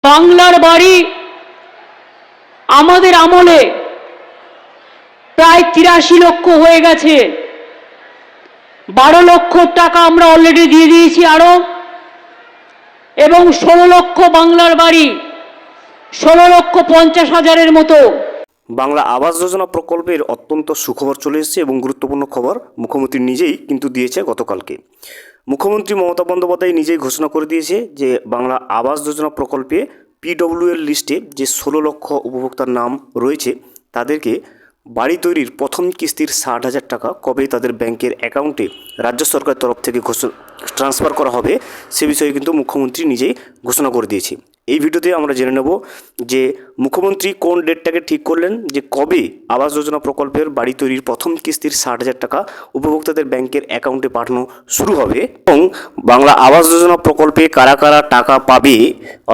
বাংলার বাড়ি আমাদের আমলে প্রায় ৮৩ লক্ষ হয়ে গেছে। ১২ লক্ষ টাকা আমরা অলরেডি দিয়ে দিয়েছি আরো, এবং ১৬ লক্ষ বাংলার বাড়ি, ১৬,৫০,০০০-এর মতো। বাংলা আবাস যোজনা প্রকল্পের অত্যন্ত সুখবর চলে এসেছে এবং গুরুত্বপূর্ণ খবর মুখ্যমন্ত্রী নিজেই কিন্তু দিয়েছে গতকালকে। মুখ্যমন্ত্রী মমতা বন্দ্যোপাধ্যায় নিজেই ঘোষণা করে দিয়েছে যে বাংলা আবাস যোজনা প্রকল্পে পিডব্লিউএল লিস্টে যে ১৬ লক্ষ উপভোক্তার নাম রয়েছে তাদেরকে বাড়ি তৈরির প্রথম কিস্তির ৬০,০০০ টাকা কবে তাদের ব্যাংকের অ্যাকাউন্টে রাজ্য সরকারের তরফ থেকে ট্রান্সফার করা হবে সে বিষয়ে কিন্তু মুখ্যমন্ত্রী নিজেই ঘোষণা করে দিয়েছে। এই ভিডিওতে আমরা জেনে নেব যে মুখ্যমন্ত্রী কোন ডেটটাকে ঠিক করলেন যে কবে আবাস যোজনা প্রকল্পের বাড়ি তৈরির প্রথম কিস্তির ৬০,০০০ টাকা উপভোক্তাদের ব্যাংকের অ্যাকাউন্টে পাঠানো শুরু হবে, এবং বাংলা আবাস যোজনা প্রকল্পে কারা কারা টাকা পাবে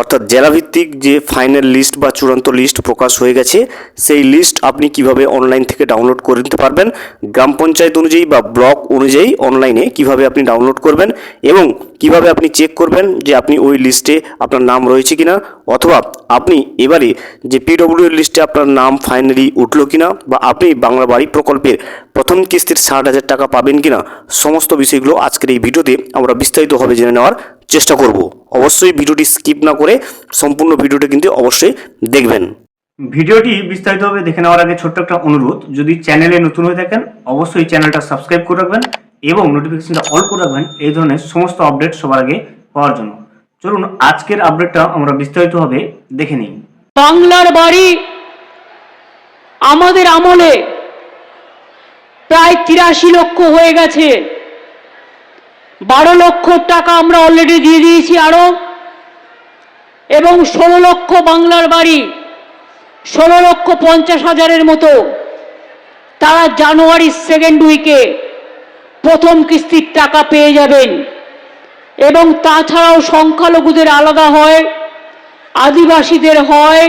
অর্থাৎ জেলাভিত্তিক যে ফাইনাল লিস্ট বা চূড়ান্ত লিস্ট প্রকাশ হয়ে গেছে সেই লিস্ট আপনি কিভাবে অনলাইন থেকে ডাউনলোড করে নিতে পারবেন, গ্রাম পঞ্চায়েত অনুযায়ী বা ব্লক অনুযায়ী অনলাইনে কিভাবে আপনি ডাউনলোড করবেন এবং কিভাবে আপনি চেক করবেন যে আপনি ওই লিস্টে আপনার নাম রয়েছে কিনা, অথবা আপনি এবারে যে পিডব্লিউএল লিস্টে আপনার নাম ফাইনালি উঠলো কিনা, বা আপনি বাংলা বাড়ি প্রকল্পের প্রথম কিস্তির ৬০,০০০ টাকা পাবেন কিনা, সমস্ত বিষয়গুলো আজকের এই ভিডিওতে আমরা বিস্তারিতভাবে জেনে নেওয়ার চেষ্টা করব। অবশ্যই ভিডিওটি স্কিপ না করে সম্পূর্ণ ভিডিওটি কিন্তু অবশ্যই দেখবেন। ভিডিওটি বিস্তারিতভাবে দেখে নেওয়ার আগে ছোট্ট একটা অনুরোধ, যদি চ্যানেলে নতুন হয়ে থাকেন অবশ্যই চ্যানেলটা সাবস্ক্রাইব করে রাখবেন এবং নোটিফিকেশনটা অল করে রাখবেন এই ধরনের সমস্ত আপডেট সবার আগে পাওয়ার জন্য। চলুন আজকের আপডেটটা আমরা বিস্তারিতভাবে দেখে নিই। বাংলার বাড়ি আমাদের আমলে প্রায় ৮৩ লক্ষ হয়ে গেছে। ১২ লক্ষ টাকা আমরা অলরেডি দিয়ে দিয়েছি আরো, এবং ১৬ লক্ষ বাংলার বাড়ি, ১৬,৫০,০০০-এর মতো তারা জানুয়ারির সেকেন্ড উইকে প্রথম কিস্তির টাকা পেয়ে যাবেন। এবং তাছাড়াও সংখ্যালঘুদের আলাদা হয়, আদিবাসীদের হয়,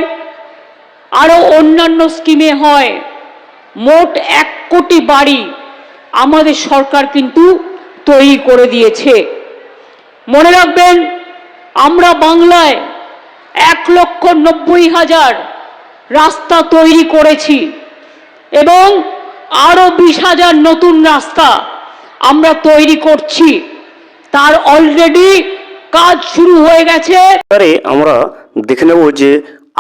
আরও অন্যান্য স্কিমে হয়। মোট ১ কোটি বাড়ি আমাদের সরকার কিন্তু তৈরি করে দিয়েছে। মনে রাখবেন, আমরা বাংলায় ১,৯০,০০০ রাস্তা তৈরি করেছি এবং আরও ২০,০০০ নতুন রাস্তা আমরা তৈরি করছি। তার অলরেডি কাজ শুরু হয়ে গেছে। এবারে আমরা দেখে নেব যে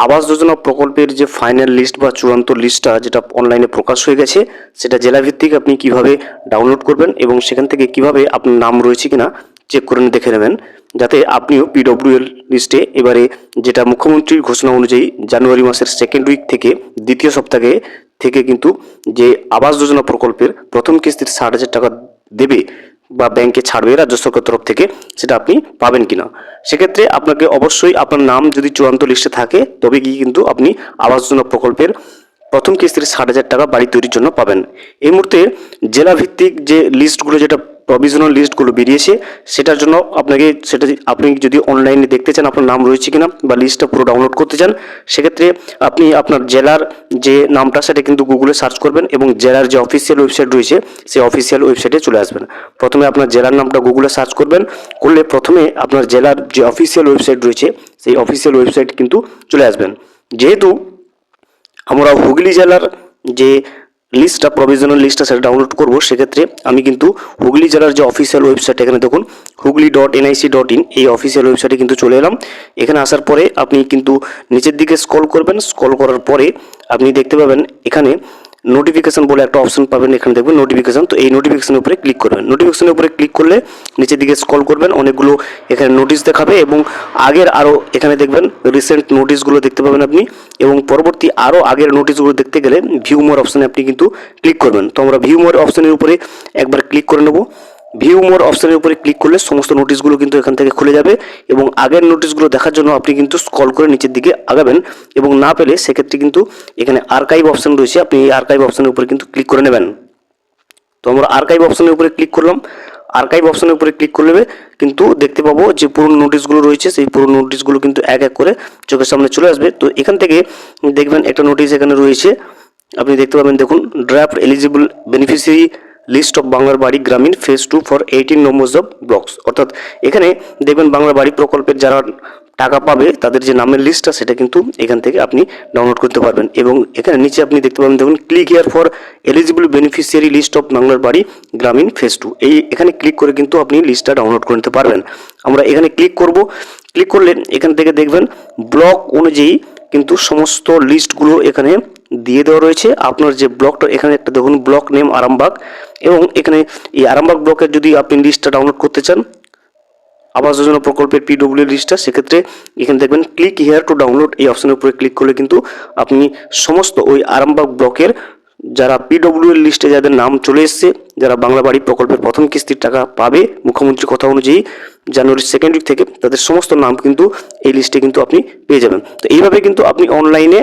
আবাস যোজনা প্রকল্পের যে ফাইনাল লিস্ট বা চূড়ান্ত লিস্টটা যেটা অনলাইনে প্রকাশ হয়ে গেছে সেটা জেলাভিত্তিক আপনি কিভাবে ডাউনলোড করবেন এবং সেখান থেকে কিভাবে আপনার নাম রয়েছে কিনা চেক করে দেখে নেবেন, যাতে আপনিও পিডব্লিউএল লিস্টে এবারে যেটা মুখ্যমন্ত্রীর ঘোষণা অনুযায়ী জানুয়ারি মাসের সেকেন্ড উইক থেকে দ্বিতীয় সপ্তাহে থেকে কিন্তু যে আবাস যোজনা প্রকল্পের প্রথম কিস্তির ৬০,০০০ টাকা দেবে বা ব্যাংকে ছাড়বে রাজ্য সরকার তরফ থেকে, সেটা আপনি পাবেন কিনা। সেক্ষেত্রে আপনাকে অবশ্যই আপনার নাম যদি চূড়ান্ত লিস্টে থাকে তবে গিয়ে কিন্তু আপনি আবাস যোজনা প্রকল্পের প্রথম কিস্তির ৬০,০০০ টাকা বাড়ি তৈরির জন্য পাবেন। এই মুহূর্তে জেলাভিত্তিক যে লিস্টগুলো, যেটা প্রভিশনাল লিস্টগুলো বেরিয়েছে সেটার জন্য আপনি যদি অনলাইনে দেখতে চান আপনার নাম রয়েছে কিনা বা লিস্টটা পুরো ডাউনলোড করতে চান, সেক্ষেত্রে আপনি আপনার জেলার যে নামটা সেটা কিন্তু গুগলে সার্চ করবেন এবং জেলার যে অফিসিয়াল ওয়েবসাইট রয়েছে সেই অফিসিয়াল ওয়েবসাইটে চলে আসবেন। প্রথমে আপনার জেলার নামটা গুগলে সার্চ করবেন, করলে প্রথমে আপনার জেলার যে অফিসিয়াল ওয়েবসাইট রয়েছে সেই অফিসিয়াল ওয়েবসাইট কিন্তু চলে আসবেন। যেহেতু আমরা হুগলি জেলার যে লিস্টটা প্রভিশনাল লিস্টটা সেটা ডাউনলোড করবো, সেক্ষেত্রে আমি কিন্তু হুগলি জেলার যে অফিসিয়াল ওয়েবসাইট, এখানে দেখুন hugli.nic.in, এই অফিসিয়াল ওয়েবসাইটে কিন্তু চলে এলাম। এখানে আসার পরে আপনি কিন্তু নিচের দিকে স্ক্রল করবেন, স্ক্রল করার পরে আপনি দেখতে পাবেন এখানে নোটিফিকেশন বলে একটা অপশন পাবেন, এখানে দেখবেন নোটিফিকেশন। তো এই নোটিফিকেশনের উপরে ক্লিক করবেন। নোটিফিকেশনের উপরে ক্লিক করলে নিচের দিকে স্ক্রল করবেন, অনেকগুলো এখানে নোটিশ দেখাবে এবং আগের আরও এখানে দেখবেন রিসেন্ট নোটিশগুলো দেখতে পাবেন আপনি, এবং পরবর্তী আরও আগের নোটিশগুলো দেখতে গেলে ভিউ মোর অপশানে আপনি কিন্তু ক্লিক করবেন। তো আমরা ভিউ মোর অপশানের উপরে একবার ক্লিক করে নেব। ভিউ মোর অপশানের উপরে ক্লিক করলে সমস্ত নোটিশগুলো কিন্তু এখান থেকে খুলে যাবে এবং আগের নোটিশগুলো দেখার জন্য আপনি কিন্তু স্ক্রল করে নিচের দিকে আগাবেন, এবং না পেলে সেক্ষেত্রে কিন্তু এখানে আর্কাইভ অপশান রয়েছে, আপনি এই আর্কাইভ অপশানের উপরে কিন্তু ক্লিক করে নেবেন। তো আমরা আর্কাইভ অপশানের উপরে ক্লিক করলাম। আর্কাইভ অপশানের উপরে ক্লিক করলে কিন্তু দেখতে পাবো যে পুরনো নোটিশগুলো রয়েছে সেই পুরনো নোটিশগুলো কিন্তু এক এক করে চোখের সামনে চলে আসবে। তো এখান থেকে দেখবেন একটা নোটিশ এখানে রয়েছে, আপনি দেখতে পাবেন, দেখুন, draft eligible beneficiary list of বাংলার বাড়ি গ্রামীণ phase 2 for 18 numbers of blocks. অর্থাৎ এখানে দেখবেন বাংলা বাড়ি প্রকল্পের যারা টাকা পাবে তাদের যে নামের লিস্টটা সেটা কিন্তু এখান থেকে আপনি ডাউনলোড করতে পারবেন। এবং এখানে নিচে আপনি দেখতে পাবেন, দেখুন click here for eligible beneficiary list of বাংলার বাড়ি গ্রামীণ ফেজ 2, এখানে ক্লিক করে কিন্তু আপনি লিস্টটা ডাউনলোড করে নিতে পারবেন। আমরা এখানে ক্লিক করব। ক্লিক করলে এখান থেকে দেখবেন ব্লক অনুযায়ী কিন্তু সমস্ত লিস্টগুলো এখানে দিয়ে দেওয়া রয়েছে। আপনার যে ব্লকটা এখানে একটা দেখুন, ব্লক নেম আরামবাগ, এবং এখানে এই আরামবাগ ব্লকের যদি আপনি লিস্টটা ডাউনলোড করতে চান আবাস যোজনা প্রকল্পের পিডব্লিউ লিস্টটা, সেক্ষেত্রে এখানে দেখবেন ক্লিক হিয়ার টু ডাউনলোড, এই অপশনের উপরে ক্লিক করলে কিন্তু আপনি সমস্ত ওই আরামবাগ ব্লকের যারা পিডব্লিউ লিস্টে যাদের নাম চলে এসছে, যারা বাংলা বাড়ি প্রকল্পের প্রথম কিস্তির টাকা পাবে মুখ্যমন্ত্রীর কথা অনুযায়ী জানুয়ারির সেকেন্ড উইক থেকে, তাদের সমস্ত নাম কিন্তু এই লিস্টে কিন্তু আপনি পেয়ে যাবেন। তো এইভাবে কিন্তু আপনি অনলাইনে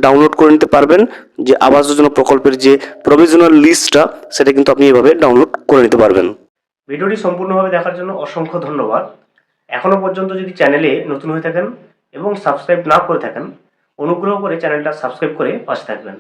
ডাউনলোড করে নিতে পারবেন যে আবাস যোজনা প্রকল্পের যে প্রভিশনাল লিস্টটা, সেটা কিন্তু আপনি এইভাবে ডাউনলোড করে নিতে পারবেন। ভিডিওটি সম্পূর্ণভাবে দেখার জন্য অসংখ্য ধন্যবাদ। এখনও পর্যন্ত যদি চ্যানেলে নতুন হয়ে থাকেন এবং সাবস্ক্রাইব না করে থাকেন, অনুগ্রহ করে চ্যানেলটা সাবস্ক্রাইব করে পাশে থাকবেন।